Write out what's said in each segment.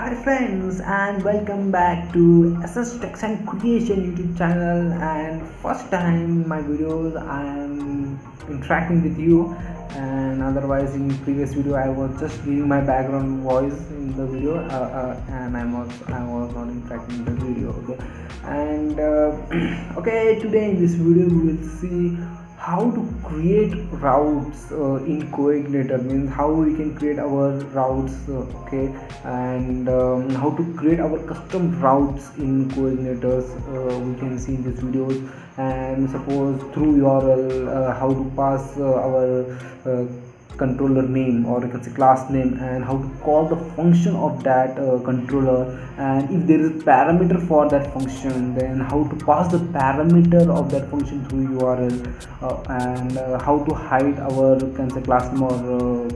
Hi friends, and welcome back to SS Text and Creation YouTube channel. And first time in my videos I am interacting with you, and otherwise in previous video I was just giving my background voice in the video, and I was not interacting in the video. Okay, and okay, today in this video we will see how to create routes in codeigniter, means how we can create our routes, okay, and how to create our custom routes in codeignitors, we can see in this videos. And suppose through URL, how to pass our controller name, or you can say class name, and how to call the function of that controller, and if there is a parameter for that function, then how to pass the parameter of that function through URL, and how to hide our, can say, class name or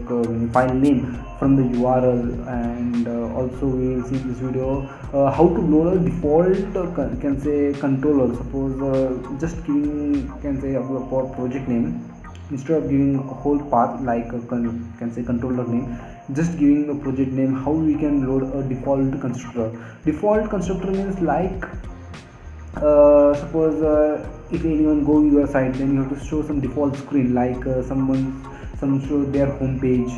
file name from the URL. And also we will see in this video how to load a default can say controller. Suppose just giving, can say, our project name, instead of giving a whole path like a can say controller name, just giving a project name. How we can load a default constructor. Default constructor means like suppose if anyone go your site, then you have to show some default screen, like some show their home page.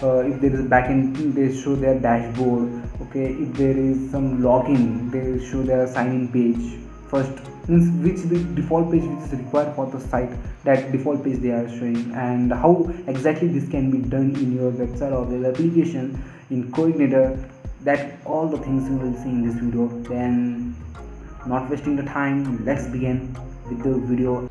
If there is a backend, they show their dashboard. Okay, if there is some login, they show their sign-in page first, means which the default page which is required for the site, that default page they are showing. And how exactly this can be done in your website or web application in codeigniter, that all the things you will see in this video. Then not wasting the time, let's begin with the video.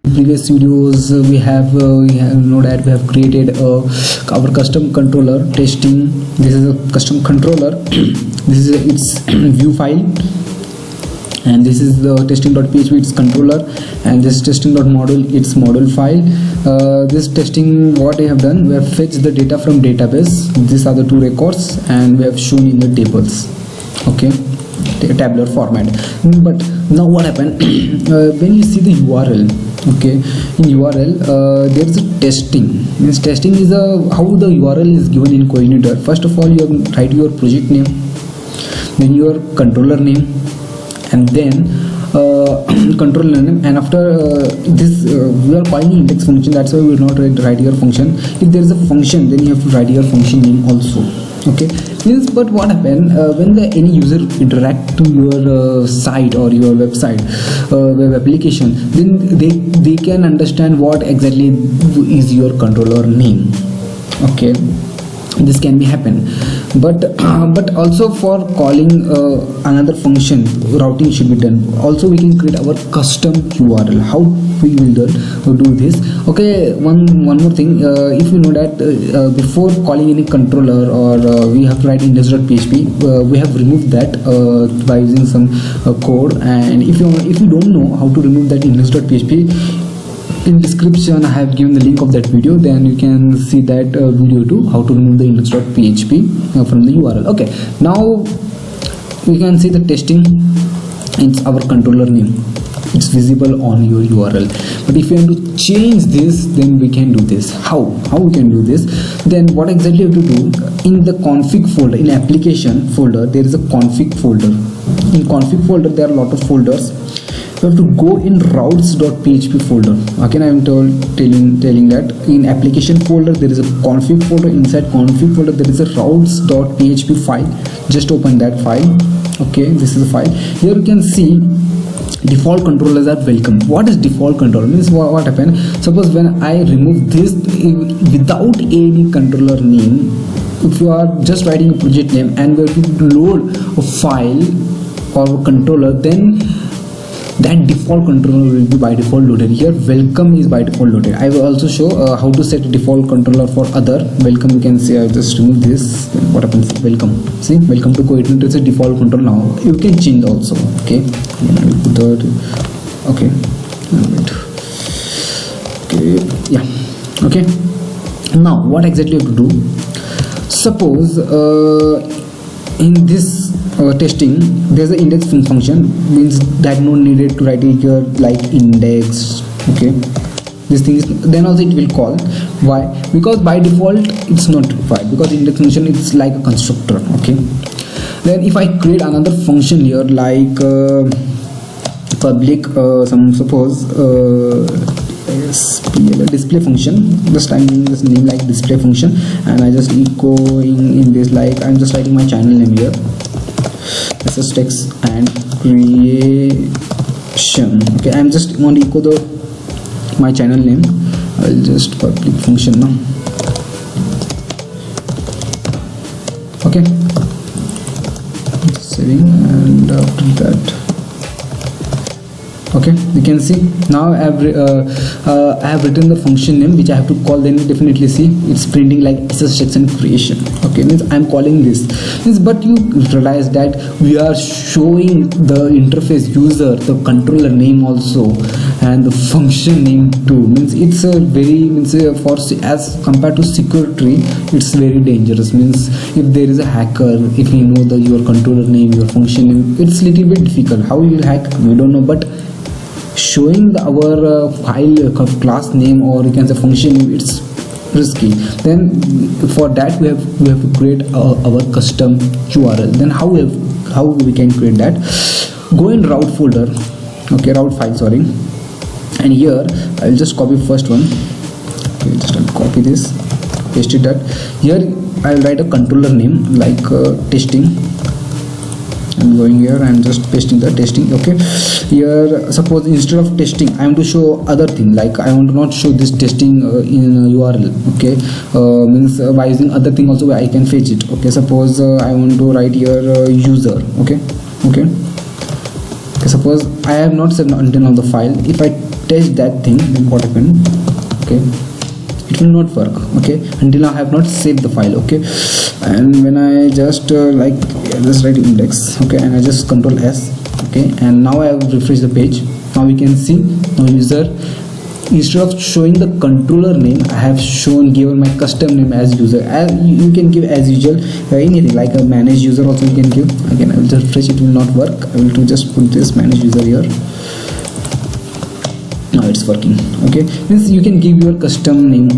Previous videos we have know that we have created our custom controller testing. This is a custom controller. This is its view file, and this is the testing.php, its controller, and this testing.module, its module file. This testing, what we have done, we have fetched the data from database. These are the two records, and we have shown in the tables, okay, tabular format. But now what happened when you see the URL, okay, in URL there is a testing. Means testing is how the URL is given in codeigniter. First of all, you write your project name, then your controller name, and then controller name, and after this we are calling index function. That's why we will not write your function. If there is a function, then you have to write your function name also, okay. Means, but what happen when any user interact to your site or your website, web application, then they can understand what exactly is your controller name, okay. This can be happen, but also for calling another function, routing should be done. Also we can create our custom URL. How we will do this? Okay, one more thing. If you know that before calling any controller, or we have to write index.php, we have removed that by using some code. And if you don't know how to remove that index.php, in description I have given the link of that video, then you can see that video too, how to remove the index.php from the URL. Okay, now we can see the testing. It's our controller name, it's visible on your URL. But if you want to change this, then we can do this. How we can do this? Then what exactly you have to do? In the config folder, in application folder, there is a config folder. In config folder there are a lot of folders. You have to go in routes.php folder. Again, I am telling that in application folder there is a config folder. Inside config folder there is a routes.php file. Just open that file. Okay, this is the file. Here you can see default controllers are welcome. What is default controller? Means what happened? Suppose when I remove this without any controller name, if you are just writing a project name and we have to load a file or a controller, then that default controller will be by default loaded. Here welcome is by default loaded. I will also show how to set default controller for other. Welcome, you can see I just remove this. What happens? Welcome. See, welcome to codeigniter is a default control. Now you can change also. Okay, I will put that. Okay, okay, yeah, okay. Now what exactly you have to do? Suppose in this testing, there's an index function, means that no needed to write it here like index. Okay, this thing is, then also it will call. Why? Because by default it's not required, because index function it's like a constructor. Okay, then if I create another function here like public suppose display function, just I'm giving this name like display function, and I just echoing in this, like I'm just writing my channel name here, SS text and creation. Okay, I'm just want to echo my channel name. I'll just public function now. Okay, saving, and after that, okay, you can see now I have written the function name which I have to call. Then you definitely see it's printing like SS text and creation. Okay, means I'm calling this means, but you realize that we are showing the interface user the controller name also and the function name too. Means it's a very for as compared to security, it's very dangerous. Means if there is a hacker, if you know your controller name, your function name, it's little bit difficult. How you will hack, we don't know, but showing our file class name, or you can say function name, it's risky. Then for that we have to create our custom URL. Then how we can create that? Go in route folder, okay, route file, sorry, and here I'll just copy first one. Okay, just I'll copy this, paste it that. Here I'll write a controller name like testing. I'm going here and just pasting the testing. Okay, here suppose instead of testing I want to show other thing, like I want to not show this testing in URL. Okay, means by using other thing also I can fetch it. Okay, suppose I want to write here user. Okay, suppose I have not set until on the file. If I test that thing, then what happened? Okay, it will not work. Okay, until now I have not saved the file. Okay, and when I just just write index, okay, and I just control S. Okay, and now I have refreshed the page. Now we can see now user, instead of showing the controller name, I have given my custom name as user. As you can give as usual anything like a manage user also you can give. Again, I will just refresh, it will not work. I will just put this manage user here. Now it's working. Okay, means you can give your custom name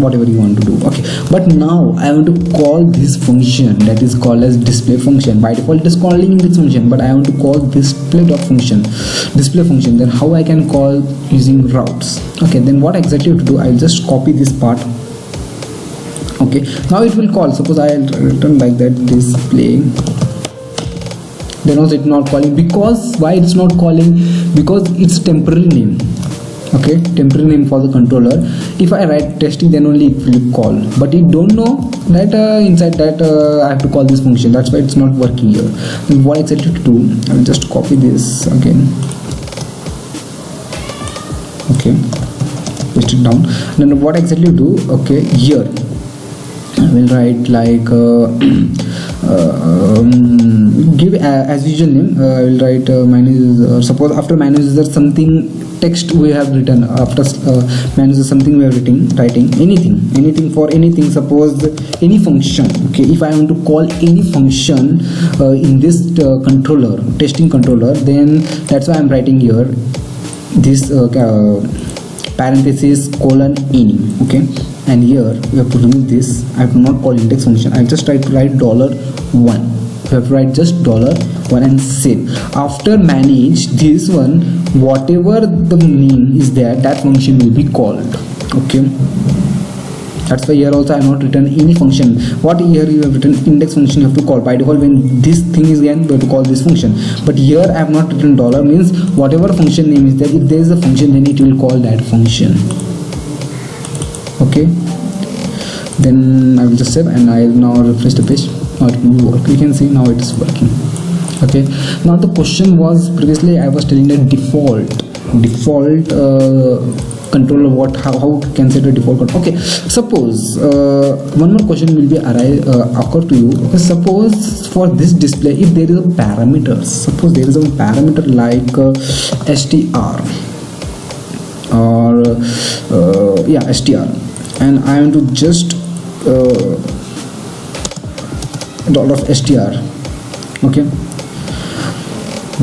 whatever you want to do. Okay, but now I want to call this function that is called as display function. By default it is calling this function, but I want to call display function. Then how I can call? Using routes. Okay, then what exactly to do? I'll just copy this part. Okay, now it will call. Suppose I'll return like that, display. Then also it's not calling. Because why it's not calling? Because it's temporary name. Okay, temporary name for the controller. If I write testing, then only it will call, but it don't know that inside that I have to call this function. That's why it's not working here. And what exactly to do? I will just copy this again. Okay, paste it down. And then what exactly to do? Okay, here I will write like give as usual name. I will write manage. Suppose after manage is there something text we have written. After manage is something we have writing anything for anything. Suppose any function. Okay, if I want to call any function in this controller, testing controller, then that's why I'm writing here this parenthesis colon any. Okay, and here we have to remove this. I have to not call index function. I just try to write $1. You have to write just $1 and save. After manage this one, whatever the name is there, that function will be called. Okay, that's why here also I have not written any function. What here you have written index function you have to call. By default when this thing is again, we have to call this function, but here I have not written $, means whatever function name is there, if there is a function, then it will call that function. Okay, then I will just save and I will now refresh the page. Now it will work. You can see now it is working. Okay, now the question was previously I was telling that default controller, how can set a default control. Okay, suppose one more question will be occur to you. Okay, suppose for this display, if there is a parameter, suppose there is a parameter like str or str, and I want to just $str Okay,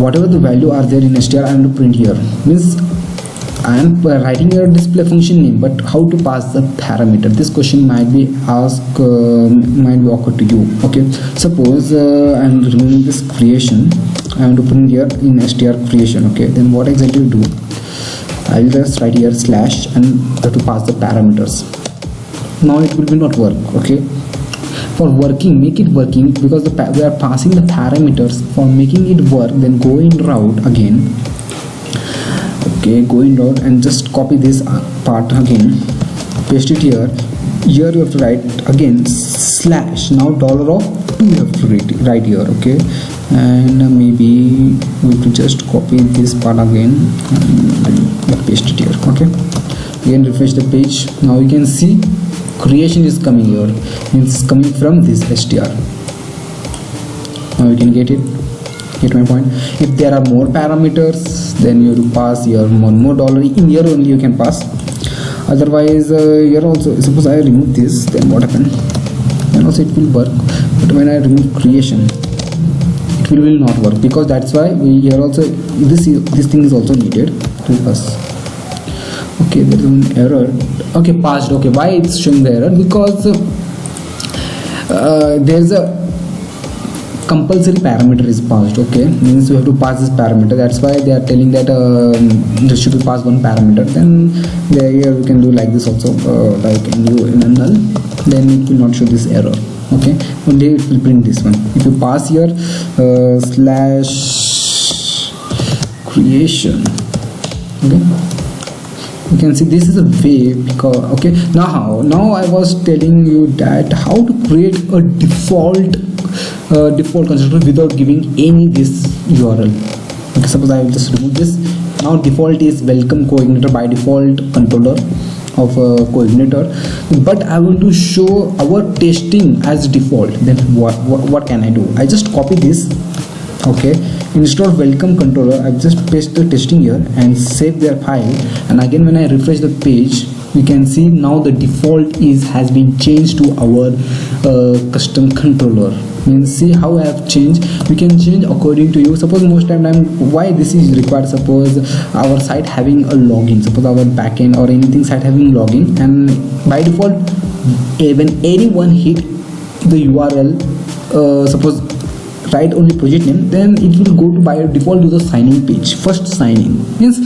whatever the value are there in str, I am to print here. Means I am writing your display function name, but how to pass the parameter? This question might be asked, might be occurred to you. Okay, suppose I am removing this creation. I am to print here in str creation. Okay, then what exactly do? I will just write here slash and have to pass the parameters. Now it will be not work. Okay, for working, make it working, because we are passing the parameters. For making it work, then go in route again. Okay, go in route and just copy this part again, paste it here. Here you have to write again slash. Now $2 you have to write here. Okay, and maybe we could just copy this part again and paste it here. Okay, again refresh the page. Now you can see creation is coming here, means it's coming from this str. Now you can get my point. If there are more parameters, then you have to pass here more dollar. In here only you can pass, otherwise here also, suppose I remove this, then what happen? Then also it will work, but when I remove creation, it will not work, because that's why we here also this thing is also needed to us. Okay, there is an error. Okay, passed. Okay, why it's showing the error? Because there's a compulsory parameter is passed. Okay, means we have to pass this parameter. That's why they are telling that there should be passed one parameter. Then here we can do like this also, like new in a null, then it will not show this error. Okay, only it will print this one. If you pass here slash creation, okay, you can see this is a way, because okay, now I was telling you that how to create a default constructor without giving any this URL. Okay, suppose I will just remove this. Now default is welcome codeigniter by default controller of codeigniter, but I want to show our testing as default. Then what can I do? I just copy this. Okay, instead of welcome controller, I just paste the testing here and save their file. And again when I refresh the page, we can see now the default has been changed to our custom controller. Means see how I have changed. We can change according to you. Suppose most time why this is required, suppose our site having a login, suppose our backend or anything site having login, and by default when anyone hit the URL, suppose write only project name, then it will go to by default to the signing page. First signing means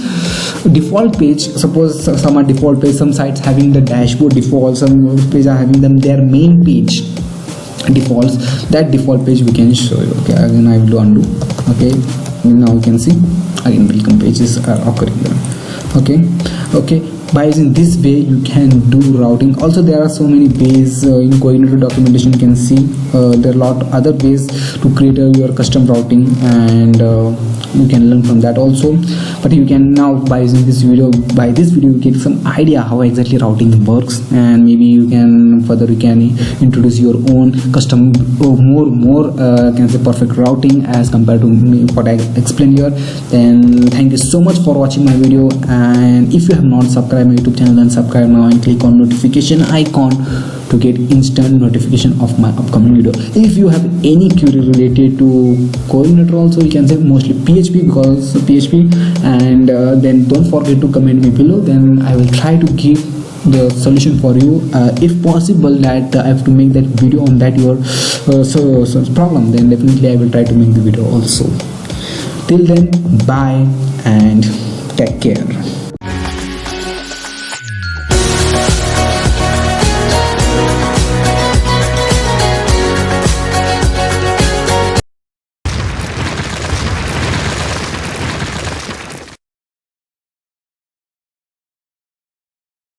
default page. Suppose some are default page, some sites having the dashboard default, some pages are having their main page defaults. That default page we can show you. Okay, again I will do undo. Okay, now you can see again welcome pages are occurring there. Okay, by using this way you can do routing. Also there are so many ways in codeigniter documentation. You can see there are a lot other ways to create your custom routing, and you can learn from that also. But you can now, by using this video, you get some idea how exactly routing works, and maybe you can introduce your own custom more can say perfect routing as compared to what I explained here. Then thank you so much for watching my video, and if you have not subscribed my YouTube channel, then subscribe now and click on notification icon to get instant notification of my upcoming video. If you have any query related to codeigniter also, you can say mostly PHP, because PHP, and then don't forget to comment me below. Then I will try to give the solution for you. If possible that I have to make that video on that your problem, then definitely I will try to make the video also. Till then, bye and take care.